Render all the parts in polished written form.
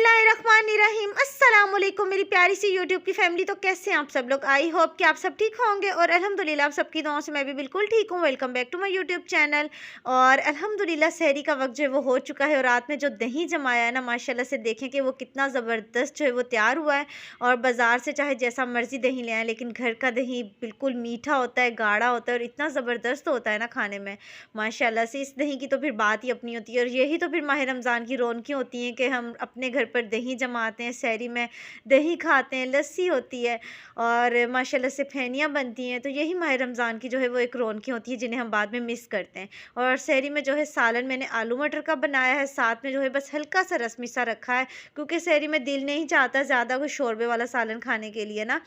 बिस्मिल्लाहिर्रहमानिर्रहीम। अस्सलाम वालेकुम मेरी प्यारी सी यूट्यूब की फैमिली। तो कैसे हैं आप सब लोग? आई होप कि आप सब ठीक होंगे और अल्हम्दुलिल्लाह आप सबकी दुआओं से मैं भी बिल्कुल ठीक हूँ। Welcome back to my YouTube channel. और अल्हम्दुलिल्लाह सहरी का वक्त जो है वो हो चुका है और रात में जो दही जमाया है ना, माशाल्लाह से देखें कि वो कितना ज़बरदस्त जो है वो तैयार हुआ है। और बाज़ार से चाहे जैसा मर्ज़ी दही ले आएँ, लेकिन घर का दही बिल्कुल मीठा होता है, गाढ़ा होता है और इतना ज़बरदस्त होता है ना खाने में, माशाल्लाह से। इस दही की तो फिर बात ही अपनी होती है और यही तो फिर माह रमज़ान की रौनकें होती हैं कि हम अपने घर पर दही जमाते हैं, सहरी में दही खाते हैं, लस्सी होती है और माशाल्लाह से फैनियाँ बनती हैं। तो यही माह रमज़ान की जो है वो एक रौनकें होती है जिन्हें हम बाद में मिस करते हैं। और सहरी में जो है सालन मैंने आलू मटर का बनाया है, साथ में जो है बस हल्का सा रसमी सा रखा है, क्योंकि सहरी में दिल नहीं चाहता ज़्यादा कोई शोरबे वाला सालन खाने के लिए ना।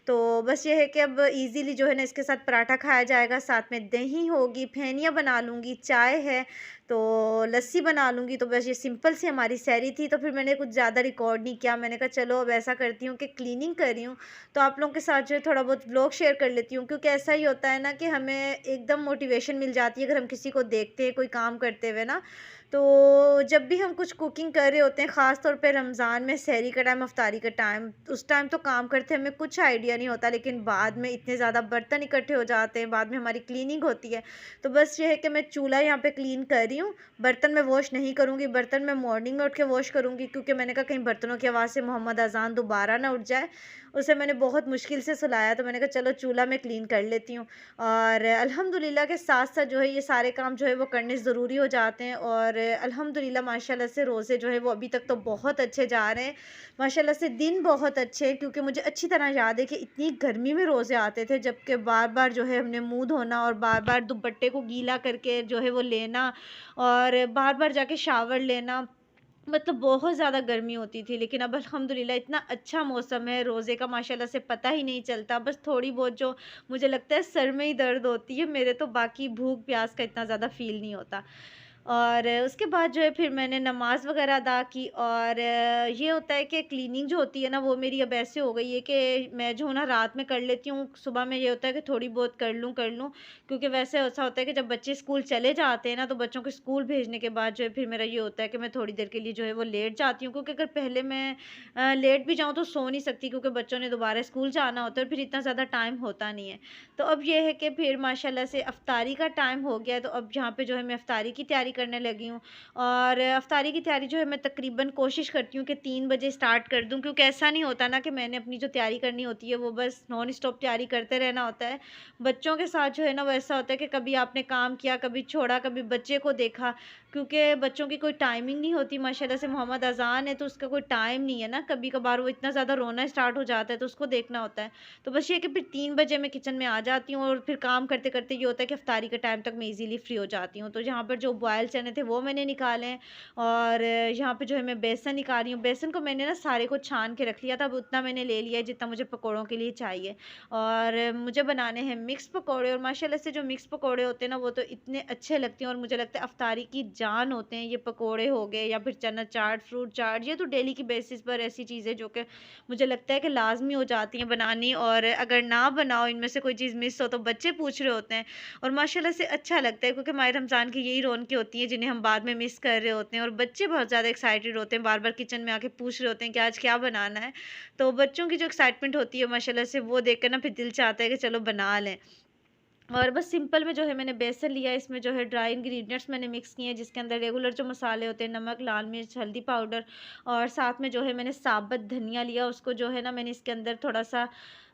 तो बस ये है कि अब इजीली जो है ना इसके साथ पराठा खाया जाएगा, साथ में दही होगी, फेनिया बना लूँगी, चाय है, तो लस्सी बना लूँगी। तो बस ये सिंपल सी हमारी सहरी थी। तो फिर मैंने कुछ ज़्यादा रिकॉर्ड नहीं किया। मैंने कहा चलो अब ऐसा करती हूँ कि क्लीनिंग कर रही हूँ तो आप लोगों के साथ जो है थोड़ा बहुत व्लॉग शेयर कर लेती हूँ, क्योंकि ऐसा ही होता है ना कि हमें एकदम मोटिवेशन मिल जाती है अगर हम किसी को देखते हैं कोई काम करते हुए ना। तो जब भी हम कुछ कुकिंग कर रहे होते हैं, ख़ास तौर पे रमज़ान में सहरी का टाइम, अफ्तारी का टाइम, उस टाइम तो काम करते हमें कुछ आइडिया नहीं होता, लेकिन बाद में इतने ज़्यादा बर्तन इकट्ठे हो जाते हैं, बाद में हमारी क्लीनिंग होती है। तो बस ये है कि मैं चूल्हा यहाँ पे क्लीन कर रही हूँ, बर्तन मैं वॉश नहीं करूँगी। बर्तन मैं मॉर्निंग में उठ के वॉश करूँगी, क्योंकि मैंने कहा कहीं बर्तनों की आवाज़ से मोहम्मद अज़ान दोबारा ना उठ जाए। उसे मैंने बहुत मुश्किल से सुलाया, तो मैंने कहा चलो चूल्हा मैं क्लीन कर लेती हूँ। और अल्हम्दुलिल्लाह के साथ-साथ जो है ये सारे काम जो है वो करने ज़रूरी हो जाते हैं। और अल्हम्दुलिल्लाह माशाल्लाह से रोज़े जो है वो अभी तक तो बहुत अच्छे जा रहे हैं। माशाल्लाह से दिन बहुत अच्छे हैं, क्योंकि मुझे अच्छी तरह याद है कि इतनी गर्मी में रोज़े आते थे, जबकि बार-बार जो है हमने मुँह धोना और बार-बार दुपट्टे को गीला करके जो है वो लेना और बार-बार जाके शावर लेना, मतलब बहुत ज़्यादा गर्मी होती थी। लेकिन अब अल्हम्दुलिल्लाह इतना अच्छा मौसम है, रोज़े का माशाल्लाह से पता ही नहीं चलता। बस थोड़ी बहुत जो मुझे लगता है सर में ही दर्द होती है मेरे, तो बाकी भूख प्यास का इतना ज़्यादा फ़ील नहीं होता। और उसके बाद जो है फिर मैंने नमाज़ वग़ैरह अदा की। और ये होता है कि क्लीनिंग जो होती है ना वो मेरी अब ऐसे हो गई है कि मैं जो है ना रात में कर लेती हूँ, सुबह में ये होता है कि थोड़ी बहुत कर लूँ, क्योंकि वैसे ऐसा होता है कि जब बच्चे स्कूल चले जाते हैं ना, तो बच्चों को स्कूल भेजने के बाद जो है फिर मेरा ये होता है कि मैं थोड़ी देर के लिए जो है वो लेट जाती हूँ, क्योंकि अगर पहले मैं लेट भी जाऊँ तो सो नहीं सकती, क्योंकि बच्चों ने दोबारा स्कूल जाना होता है और फिर इतना ज़्यादा टाइम होता नहीं है। तो अब ये है कि फिर माशाल्लाह से इफ्तारी का टाइम हो गया है, तो अब यहाँ पे जो है मैं इफ्तारी की तैयारी करने लगी हूँ। और इफ्तारी की तैयारी जो है मैं तकरीबन कोशिश करती हूँ कि 3 बजे स्टार्ट कर दूँ, क्योंकि ऐसा नहीं होता ना कि मैंने अपनी जो तैयारी करनी होती है वो बस नॉन स्टॉप तैयारी करते रहना होता है। बच्चों के साथ जो है ना वो ऐसा होता है कि कभी आपने काम किया, कभी छोड़ा, कभी बच्चे को देखा, क्योंकि बच्चों की कोई टाइमिंग नहीं होती। माशाल्लाह से मोहम्मद अज़ान है तो उसका कोई टाइम नहीं है ना, कभी-कभार वो इतना ज़्यादा रोना स्टार्ट हो जाता है तो उसको देखना होता है। तो बस ये है कि फिर 3 बजे मैं किचन में आ जाती हूँ और फिर काम करते-करते ये होता है कि इफ्तारी के टाइम तक मैं ईज़िली फ्री हो जाती हूँ। तो यहाँ पर जो बॉयल चने थे वो मैंने निकाले हैं और यहाँ पे जो है मैं बेसन निकाल रही हूँ। बेसन को मैंने ना सारे को छान के रख लिया था, अब उतना मैंने ले लिया है जितना मुझे पकौड़ों के लिए चाहिए। और मुझे बनाने हैं मिक्स पकौड़े, और माशाल्लाह से जो मिक्स पकौड़े होते हैं ना वो तो इतने अच्छे लगते हैं और मुझे लगता है इफ्तारी की जान होते हैं। ये पकौड़े हो गए या फिर चना चाट, फ्रूट चाट, ये तो डेली की बेसिस पर ऐसी चीज़ें जो कि मुझे लगता है कि लाज़मी हो जाती हैं बनानी, और अगर ना बनाओ, इनमें से कोई चीज़ मिस हो तो बच्चे पूछ रहे होते हैं। और माशाल्लाह से अच्छा लगता है, क्योंकि माह रमज़ान की यही रौनकें होती हैं जिन्हें हम बाद में मिस कर रहे होते हैं, और बच्चे बहुत ज़्यादा एक्साइटेड होते हैं, बार-बार किचन में आके पूछ रहे होते हैं कि आज क्या बनाना है। तो बच्चों की जो एक्साइटमेंट होती है माशाल्लाह से वो देख कर ना फिर दिल चाहता है कि चलो बना लें। और बस सिंपल में जो है मैंने बेसन लिया है, इसमें जो है ड्राई इंग्रेडिएंट्स मैंने मिक्स किए हैं, जिसके अंदर रेगुलर जो मसाले होते हैं, नमक, लाल मिर्च, हल्दी पाउडर, और साथ में जो है मैंने साबुत धनिया लिया, उसको जो है ना मैंने इसके अंदर थोड़ा-सा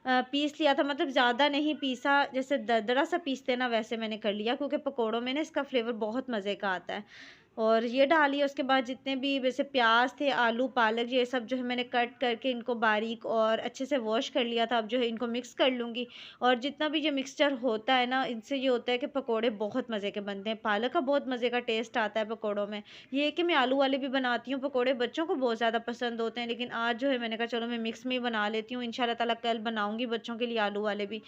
पीस लिया था, मतलब ज़्यादा नहीं पीसा, जैसे दरदरा सा पीसते हैं ना वैसे मैंने कर लिया, क्योंकि पकौड़ों में ना इसका फ्लेवर बहुत मज़े का आता है। और ये डालिए, उसके बाद जितने भी वैसे प्याज थे, आलू, पालक, ये सब जो है मैंने कट करके इनको बारीक और अच्छे से वॉश कर लिया था। अब जो है इनको मिक्स कर लूँगी। और जितना भी ये मिक्सचर होता है ना, इनसे ये होता है कि पकोड़े बहुत मज़े के बनते हैं। पालक का बहुत मज़े का टेस्ट आता है पकोड़ों में। ये है कि मैं आलू वाले भी बनाती हूँ पकोड़े, बच्चों को बहुत ज़्यादा पसंद होते हैं, लेकिन आज जो है मैंने कहा चलो मैं मिक्स में ही बना लेती हूँ। इंशाल्लाह ताला कल बनाऊँगी बच्चों के लिए आलू वाले भी।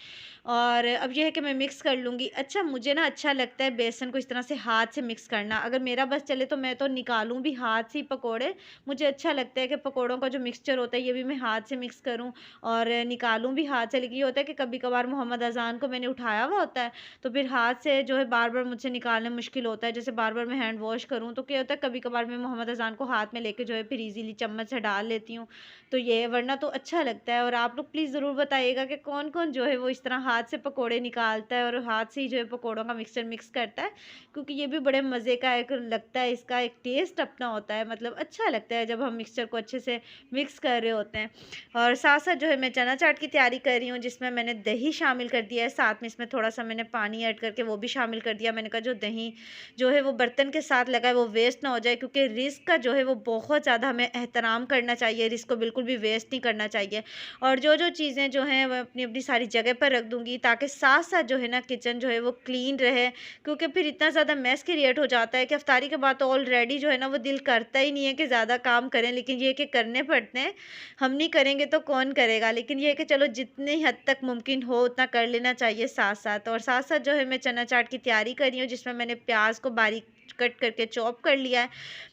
और अब ये है कि मैं मिक्स कर लूँगी। अच्छा, मुझे ना अच्छा लगता है बेसन को इस तरह से हाथ से मिक्स करना। अगर मेरा बस चले तो मैं तो निकालूँ भी हाथ से ही पकोड़े। मुझे अच्छा लगता है कि पकोड़ों का जो मिक्सचर होता है ये भी मैं हाथ से मिक्स करूँ और निकालूँ भी हाथ से। लेकिन ये होता है कि कभी-कभार मोहम्मद अज़ान को मैंने उठाया हुआ होता है, तो फिर हाथ से जो है बार-बार मुझसे निकालना मुश्किल होता है। जैसे बार-बार मैं हैंड वॉश करूँ तो क्या होता है, कभी-कभार मैं मोहम्मद अज़ान को हाथ में लेके जो है फिर ईज़िली चम्मच से डाल लेती हूँ। तो ये वरना तो अच्छा लगता है। और आप लोग प्लीज़ ज़रूर बताइएगा कि कौन-कौन जो है वो इस तरह हाथ से पकोड़े निकालता है और हाथ से ही जो है पकोड़ों का मिक्सचर मिक्स करता है। क्योंकि ये भी बड़े मज़े का एक लगता है, इसका एक टेस्ट अपना होता है, मतलब अच्छा लगता है जब हम मिक्सचर को अच्छे से मिक्स कर रहे होते हैं। और साथ-साथ जो है मैं चना चाट की तैयारी कर रही हूँ, जिसमें मैंने दही शामिल कर दिया है, साथ में इसमें थोड़ा-सा मैंने पानी ऐड करके वो भी शामिल कर दिया। मैंने कहा जो दही जो है वो बर्तन के साथ लगा है वो वेस्ट ना हो जाए, क्योंकि रिस्क का जो है वो बहुत ज़्यादा हमें एहतराम करना चाहिए, रिस्क को बिल्कुल भी वेस्ट नहीं करना चाहिए। और जो-जो चीज़ें जो हैं मैं अपनी-अपनी सारी जगह पर रख दूँगी, ताकि साथ-साथ जो है ना किचन जो है वो क्लीन रहे। क्योंकि फिर इतना ज़्यादा मेस क्रिएट हो जाता है कि इफ्तारी के बाद तो ऑलरेडी जो है ना वो दिल करता ही नहीं है कि ज़्यादा काम करें, लेकिन ये है कि करने पड़ते हैं। हम नहीं करेंगे तो कौन करेगा? लेकिन ये है कि चलो जितनी हद तक मुमकिन हो उतना कर लेना चाहिए साथ-साथ। और साथ-साथ जो है मैं चना चाट की तैयारी कर रही हूँ, जिसमें मैंने प्याज़ को बारीक कट करके चॉप कर लिया है।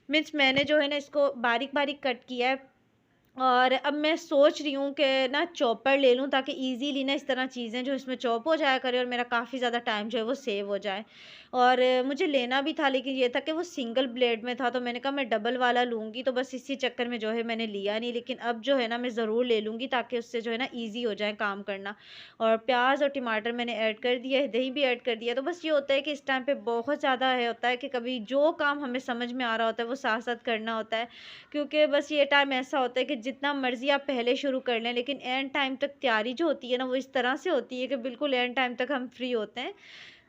मीन्स मैंने जो है ना इसको बारीक-बारीक कट किया है। और अब मैं सोच रही हूँ कि ना चॉपर ले लूँ, ताकि इजीली ना इस तरह चीज़ें जो इसमें चॉप हो जाया करे और मेरा काफ़ी ज़्यादा टाइम जो है वो सेव हो जाए। और मुझे लेना भी था, लेकिन ये था कि वो सिंगल ब्लेड में था, तो मैंने कहा मैं डबल वाला लूँगी, तो बस इसी चक्कर में जो है मैंने लिया नहीं। लेकिन अब जो है ना मैं ज़रूर ले लूँगी, ताकि उससे जो है ना ईज़ी हो जाए काम करना। और प्याज़ और टमाटर मैंने ऐड कर दिया है, दही भी ऐड कर दिया। तो बस ये होता है कि इस टाइम पे बहुत ज़्यादा है होता है कि कभी जो काम हमें समझ में आ रहा होता है वो साथ-साथ करना होता है। क्योंकि बस ये टाइम ऐसा होता है कि जितना मर्ज़ी आप पहले शुरू कर लें, लेकिन एंड टाइम तक तैयारी जो होती है ना वो इस तरह से होती है कि बिल्कुल एंड टाइम तक हम फ्री होते हैं।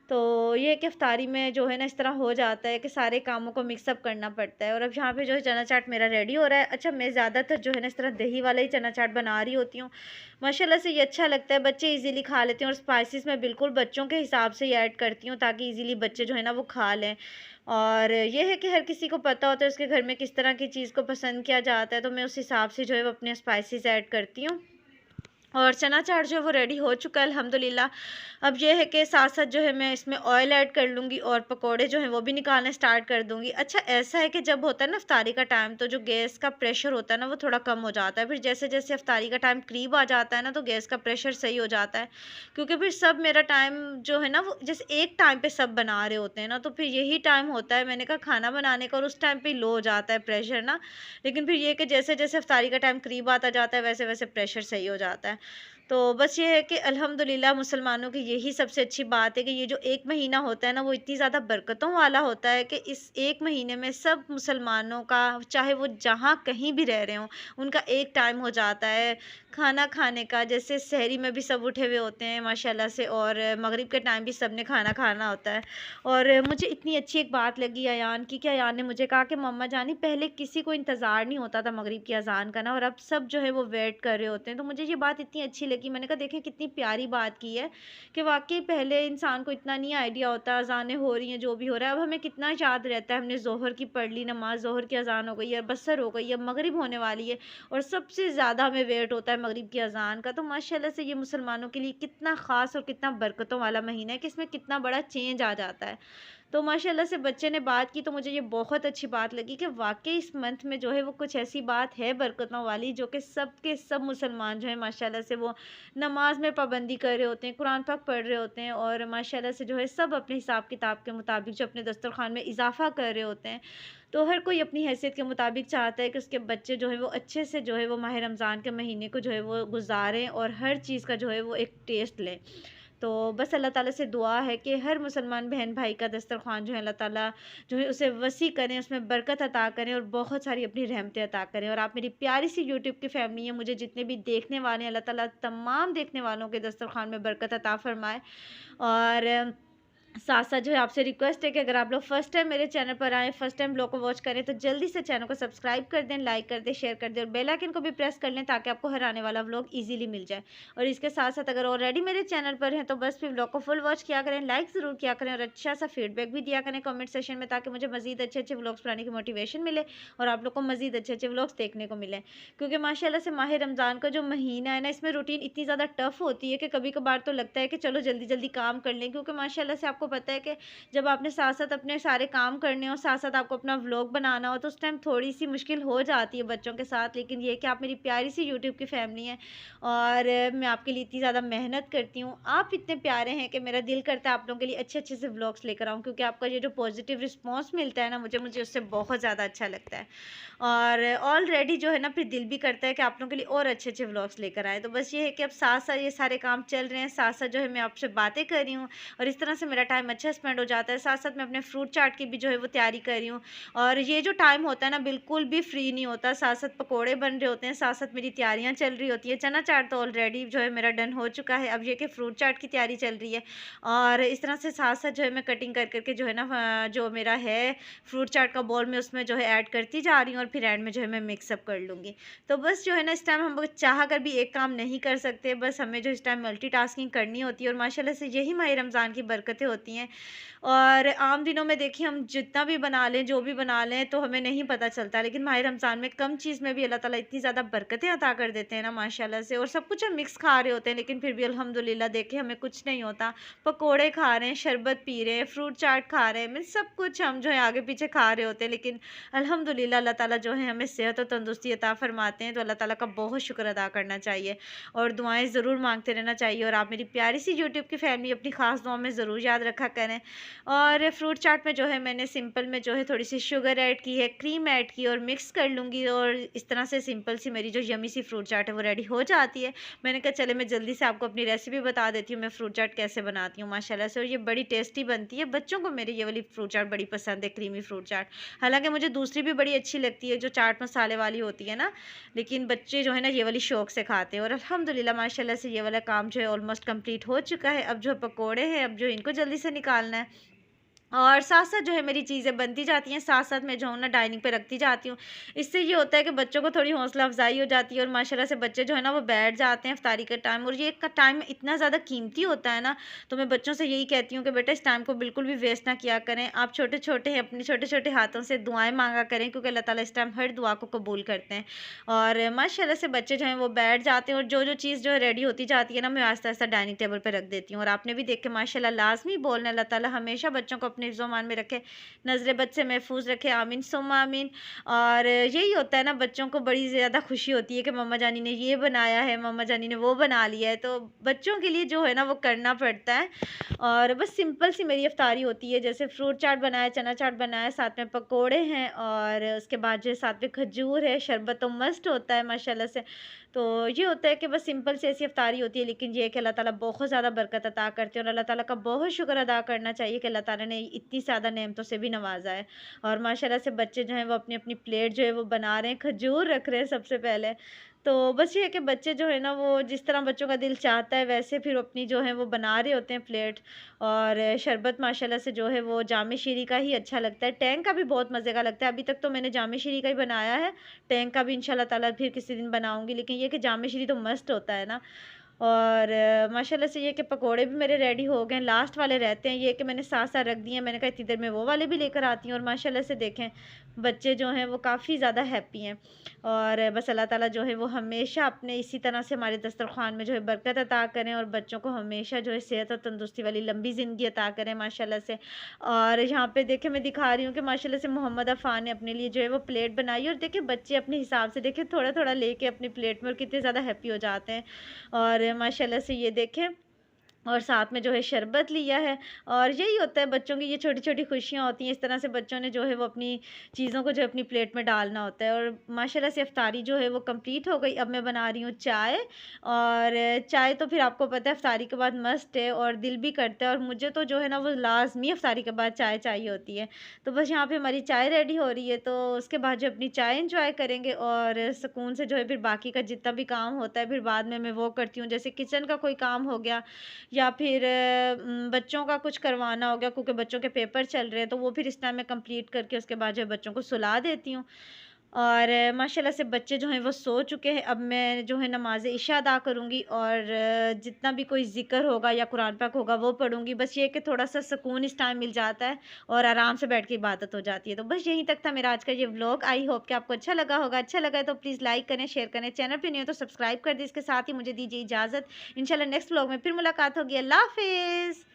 तो ये है कि इफ्तारी में जो है ना इस तरह हो जाता है कि सारे कामों को मिक्स अप करना पड़ता है। और अब यहाँ पे जो है चना चाट मेरा रेडी हो रहा है। अच्छा, मैं ज़्यादातर जो है ना इस तरह दही वाला ही चना चाट बना रही होती हूँ। माशाल्लाह से ये अच्छा लगता है, बच्चे इजीली खा लेते हैं। और स्पाइसेस मैं बिल्कुल बच्चों के हिसाब से ही ऐड करती हूँ, ताकि इजीली बच्चे जो है ना वो खा लें। और ये है कि हर किसी को पता होता है उसके घर में किस तरह की चीज़ को पसंद किया जाता है, तो मैं उस हिसाब से जो है वो अपने स्पाइसेस ऐड करती हूँ। और चना चाट जो है वो रेडी हो चुका है अल्हम्दुलिल्लाह। अब ये है कि साथ-साथ जो है मैं इसमें ऑयल ऐड कर लूँगी और पकोड़े जो हैं वो भी निकालने स्टार्ट कर दूँगी। अच्छा, ऐसा है कि जब होता है ना इफ्तारी का टाइम, तो जो गैस का प्रेशर होता है ना वो थोड़ा कम हो जाता है। फिर जैसे-जैसे इफ्तारी का टाइम करीब आ जाता है ना, तो गैस का प्रेशर सही हो जाता है। क्योंकि फिर सब मेरा टाइम जो है ना वो जैसे एक टाइम पे सब बना रहे होते हैं ना, तो फिर यही टाइम होता है मैंने कहा खाना बनाने का, और उस टाइम पे लो हो जाता है प्रेशर ना। लेकिन फिर ये है कि जैसे-जैसे इफ्तारी का टाइम करीब आता जाता है, वैसे-वैसे प्रेशर सही हो जाता है। तो बस ये है कि अल्हम्दुलिल्लाह मुसलमानों की यही सबसे अच्छी बात है कि ये जो 1 महीना होता है ना वो इतनी ज़्यादा बरकतों वाला होता है कि इस 1 महीने में सब मुसलमानों का, चाहे वो जहाँ कहीं भी रह रहे हों, उनका एक टाइम हो जाता है खाना खाने का। जैसे सहरी में भी सब उठे हुए होते हैं माशाल्लाह से, और मगरिब के टाइम भी सब ने खाना खाना होता है। और मुझे इतनी अच्छी एक बात लगी अयान की, कि अयान ने मुझे कहा कि मम्मा जानी पहले किसी को इंतज़ार नहीं होता था मगरिब की अज़ान का ना, और अब सब जो है वो वेट कर रहे होते हैं। तो मुझे ये बात इतनी अच्छी लगी। मैंने कहा देखें कितनी प्यारी बात की है, कि वाक़ई पहले इंसान को इतना नहीं आइडिया होता, अज़ानें हो रही हैं, जो भी हो रहा है। अब हमें कितना याद रहता है, हमने ज़ोहर की पढ़ ली नमाज़, ज़ोहर की अज़ान हो गई है, बसर हो गई है, मगरिब होने वाली है, और सबसे ज़्यादा हमें वेट होता है मगरिब की अज़ान का। तो माशाल्लाह से ये मुसलमानों के लिए कितना ख़ास और कितना बरकतों वाला महीना है, कि इसमें कितना बड़ा चेंज आ जाता है। तो माशाल्लाह से बच्चे ने बात की, तो मुझे ये बहुत अच्छी बात लगी कि वाक़ई इस मंथ में जो है वो कुछ ऐसी बात है बरकतों वाली, जो कि सब के सब मुसलमान जो हैं माशाल्लाह से वो नमाज में पाबंदी कर रहे होते हैं, कुरान पाक पढ़ रहे होते हैं, और माशाल्लाह से जो है सब अपने हिसाब किताब के मुताबिक जो अपने दस्तरखान में इजाफ़ा कर रहे होते हैं। तो हर कोई अपनी हैसियत के मुताबिक चाहता है कि उसके बच्चे जो है वो अच्छे से जो है वो माह रमज़ान के महीने को जो है वो गुज़ारें, और हर चीज़ का जो है वो एक टेस्ट लें। तो बस अल्लाह ताला से दुआ है कि हर मुसलमान बहन भाई का दस्तरख़्वान जो है अल्लाह ताला जो है उसे वसी करें, उसमें बरकत अता करें, और बहुत सारी अपनी रहमतें अता करें। और आप मेरी प्यारी सी यूट्यूब की फ़ैमिली है, मुझे जितने भी देखने वाले हैं, अल्लाह ताला तमाम देखने वालों के दस्तरख़्वान में बरकत अता फ़रमाए। और साथ-साथ जो है आपसे रिक्वेस्ट है कि अगर आप लोग फर्स्ट टाइम मेरे चैनल पर आएँ, फर्स्ट टाइम ब्लॉग को वॉच करें, तो जल्दी से चैनल को सब्सक्राइब कर दें, लाइक कर दें, शेयर कर दें, और बेल आइकन को भी प्रेस कर लें, ताकि आपको हर आने वाला व्लॉग ईज़िली मिल जाए। और इसके साथ-साथ अगर ऑलरेडी मेरे चैनल पर हैं, तो बस फिर व्लॉग को फुल वॉच किया करें, लाइक ज़रूर किया करें, और अच्छा-सा फीडबैक भी दिया करें कमेंट सेक्शन में, ताकि मुझे मज़ीद अच्छे-अच्छे व्लॉग्स बनाने की मोटिवेशन मिले, और आप लोग को मज़ीद अच्छे-अच्छे व्लॉग्स देखने को मिलें। क्योंकि माशाल्लाह से माह रमज़ान का जो महीना है ना, इसमें रूटीन इतनी ज़्यादा टफ़ होती है कि कभी-कभार तो लगता है कि चलो जल्दी-जल्दी काम कर लें, क्योंकि माशाल्लाह से आपको आपको पता है कि जब आपने साथ-साथ अपने सारे काम करने हो, साथ-साथ आपको अपना व्लॉग बनाना हो, तो उस टाइम थोड़ी-सी मुश्किल हो जाती है बच्चों के साथ। लेकिन ये है कि आप मेरी प्यारी-सी यूट्यूब की फैमिली हैं और मैं आपके लिए इतनी ज़्यादा मेहनत करती हूँ। आप इतने प्यारे हैं कि मेरा दिल करता है आप लोगों के लिए अच्छे-अच्छे से व्लॉग्स लेकर आऊँ, क्योंकि आपका ये जो पॉज़िटिव रिस्पॉन्स मिलता है ना मुझे, मुझे उससे बहुत ज़्यादा अच्छा लगता है। और ऑलरेडी जो है ना फिर दिल भी करता है कि आप लोगों के लिए और अच्छे-अच्छे व्लॉग्स लेकर आएँ। तो बस ये है कि अब साथ-साथ ये सारे काम चल रहे हैं, साथ-साथ जो है मैं आपसे बातें कर रही हूँ और इस तरह से मेरा टाइम अच्छा स्पेंड हो जाता है। साथ-साथ मैं अपने फ्रूट चाट की भी जो है वो तैयारी कर रही हूँ और ये जो टाइम होता है ना बिल्कुल भी फ्री नहीं होता। साथ-साथ पकोड़े बन रहे होते हैं, साथ-साथ मेरी तैयारियाँ चल रही होती है। चना चाट तो ऑलरेडी जो है मेरा डन हो चुका है। अब ये कि फ्रूट चाट की तैयारी चल रही है और इस तरह से साथ-साथ जो है मैं कटिंग कर कर के जो है ना जो मेरा है फ्रूट चाट का बॉल में उसमें जो है ऐड करती जा रही हूँ और फिर एंड में जो है मैं मिक्स अप कर लूँगी। तो बस जो है ना इस टाइम हम लोग चाह कर भी एक काम नहीं कर सकते, बस हमें जो इस टाइम मल्टीटास्किंग करनी होती है और माशाल्लाह से यही माह रमज़ान की बरकतें होती हैं। और आम दिनों में देखिए हम जितना भी बना लें, जो भी बना लें तो हमें नहीं पता चलता, लेकिन माह रमज़ान में कम चीज़ में भी अल्लाह ताला इतनी ज़्यादा बरकतें अता कर देते हैं ना माशाल्लाह से। और सब कुछ हम मिक्स खा रहे होते हैं लेकिन फिर भी अल्हम्दुलिल्लाह देखिए हमें कुछ नहीं होता। पकोड़े खा रहे हैं, शरबत पी रहे हैं, फ्रूट चाट खा रहे हैं, मीन्स सब कुछ हम जो है आगे पीछे खा रहे होते हैं, लेकिन अल्हम्दुलिल्लाह अल्लाह ताला जो है हमें सेहत और तंदुरुस्ती अता फरमाते हैं। तो अल्लाह ताला का बहुत शुक्र अदा करना चाहिए और दुआएं ज़रूर मांगते रहना चाहिए। और आप मेरी प्यारी सी यूट्यूब की फैमिली अपनी ख़ास दुआ में ज़रूर याद रखा करें। और फ्रूट चाट में जो है मैंने सिंपल में जो है थोड़ी सी शुगर ऐड की है, क्रीम ऐड की और मिक्स कर लूँगी और इस तरह से सिंपल सी मेरी जो यमी सी फ्रूट चाट है वो रेडी हो जाती है। मैंने कहा चले मैं जल्दी से आपको अपनी रेसिपी बता देती हूँ मैं फ्रूट चाट कैसे बनाती हूँ माशाल्लाह से। और ये बड़ी टेस्टी बनती है, बच्चों को मेरी ये वाली फ्रूट चाट बड़ी पसंद है, क्रीमी फ्रूट चाट। हालाँकि मुझे दूसरी भी बड़ी अच्छी लगती है जो चाट मसाले वाली होती है ना, लेकिन बच्चे जो है ना ये वाली शौक से खाते हैं। और अल्हम्दुलिल्लाह माशाल्लाह से ये वाला काम जो है ऑलमोस्ट कंप्लीट हो चुका है। अब जो पकोड़े हैं अब जो इनको जल्दी से निकालना है और साथ-साथ जो है मेरी चीज़ें बनती जाती हैं, साथ-साथ मैं जो हूँ ना डाइनिंग पे रखती जाती हूँ। इससे ये होता है कि बच्चों को थोड़ी हौसला अफ़ज़ाई हो जाती है और माशाल्लाह से बच्चे जो है ना वो बैठ जाते हैं इफ्तारी के टाइम। और ये का टाइम इतना ज़्यादा कीमती होता है ना, तो मैं बच्चों से यही कहती हूँ कि बेटा इस टाइम को बिल्कुल भी वेस्ट ना किया करें। आप छोटे-छोटे हैं, अपने छोटे-छोटे हाथों से दुआएँ माँगा करें क्योंकि अल्लाह ताला इस टाइम हर दुआ को कबूल करते हैं। और माशाल्लाह से बच्चे जो हैं वो बैठ जाते हैं और जो-जो चीज़ जो है रेडी होती जाती है ना, मैं आहिस्ता-आहिस्ता डाइनिंग टेबल पे रख देती हूँ। और आपने भी देख के माशाल्लाह लाज़मी बोलना अल्लाह ताला हमेशा बच्चों को अपने हिफ्ज़-ओ-मान में रखे, नज़र बद से महफूज रखे, आमीन सुम्मा आमीन। और यही होता है ना, बच्चों को बड़ी ज़्यादा खुशी होती है कि मम्मा जानी ने ये बनाया है, मम्मा जानी ने वो बना लिया है, तो बच्चों के लिए जो है ना वो करना पड़ता है। और बस सिंपल सी मेरी इफ्तारी होती है, जैसे फ्रूट चाट बनाया, चना चाट बनाया, साथ में पकोड़े हैं और उसके बाद जो है साथ में खजूर है, शरबत तो मस्ट होता है माशाल्लाह से। तो ये होता है कि बस सिंपल सी ऐसी इफ्तारी होती है, लेकिन ये है कि अल्लाह ताला बहुत ज़्यादा बरकत अता करते हैं और अल्लाह ताला का बहुत शुक्र अदा करना चाहिए कि अल्लाह ताला ने इतनी ज़्यादा नेमतों से भी नवाज़ा है। और माशाल्लाह से बच्चे जो हैं वो अपनी-अपनी प्लेट जो है वो बना रहे हैं, खजूर रख रहे हैं सबसे पहले। तो बस ये है कि बच्चे जो है ना वो जिस तरह बच्चों का दिल चाहता है वैसे फिर अपनी जो है वो बना रहे होते हैं प्लेट। और शरबत माशाल्लाह से जो है वो जामे शीरी का ही अच्छा लगता है, टैंग का भी बहुत मज़े का लगता है। अभी तक तो मैंने जामे शीरी का ही बनाया है, टैंग का भी इंशाल्लाह ताला फिर किसी दिन बनाऊँगी, लेकिन ये कि जामे शीरी तो मस्ट होता है ना। और माशाल्लाह से ये कि पकोड़े भी मेरे रेडी हो गए हैं, लास्ट वाले रहते हैं, ये कि मैंने साथ-साथ रख दिए हैं। मैंने कहा इतनी देर में वो वाले भी लेकर आती हूँ और माशाल्लाह से देखें बच्चे जो हैं वो काफ़ी ज़्यादा हैप्पी हैं। और बस अल्लाह ताला जो है वो हमेशा अपने इसी तरह से हमारे दस्तरख़्वान में जो है बरकत अता करें और बच्चों को हमेशा जो है सेहत और तंदुरुस्ती वाली लंबी ज़िंदगी अता करें माशाल्लाह से। और यहाँ पे देखिए मैं दिखा रही हूँ कि माशाल्लाह से मोहम्मद अफ़ान ने अपने लिए जो है वो प्लेट बनाई और देखिए बच्चे अपने हिसाब से देखिए थोड़ा-थोड़ा लेके अपनी प्लेट में और कितने ज़्यादा हैप्पी हो जाते हैं। और माशाल्लाह से ये देखें और साथ में जो है शरबत लिया है। और यही होता है बच्चों की ये छोटी-छोटी खुशियाँ होती हैं, इस तरह से बच्चों ने जो है वो अपनी चीज़ों को जो है अपनी प्लेट में डालना होता है। और माशाल्लाह से इफ्तारी जो है वो कंप्लीट हो गई। अब मैं बना रही हूँ चाय। और चाय तो फिर आपको पता है इफ्तारी के बाद मस्ट है और दिल भी करता है और मुझे तो जो है ना वो लाज़मी इफ्तारी के बाद चाय चाहिए होती है। तो बस यहाँ पे हमारी चाय रेडी हो रही है, तो उसके बाद जो अपनी चाय एन्जॉय करेंगे और सुकून से जो है फिर बाकी का जितना भी काम होता है फिर बाद में मैं वो करती हूँ। जैसे किचन का कोई काम हो गया या फिर बच्चों का कुछ करवाना हो गया क्योंकि बच्चों के पेपर चल रहे हैं, तो वो फिर इस टाइम में कंप्लीट करके उसके बाद जो है बच्चों को सुला देती हूँ। और माशाल्लाह से बच्चे जो हैं वो सो चुके हैं। अब मैं जो है नमाज़ इशा अदा करूँगी और जितना भी कोई ज़िक्र होगा या कुरान पाक होगा वो पढ़ूँगी। बस ये है कि थोड़ा-सा सुकून इस टाइम मिल जाता है और आराम से बैठ के इबादत हो जाती है। तो बस यहीं तक था मेरा आज का ये व्लॉग। आई होप कि आपको अच्छा लगा होगा। अच्छा लगा है तो प्लीज़ लाइक करें, शेयर करें। चैनल पे नए हो तो सब्सक्राइब कर दें। इसके साथ ही मुझे दीजिए इजाज़त। इंशाल्लाह नेक्स्ट व्लॉग में फिर मुलाकात होगी। अल्लाह हाफ़िज़।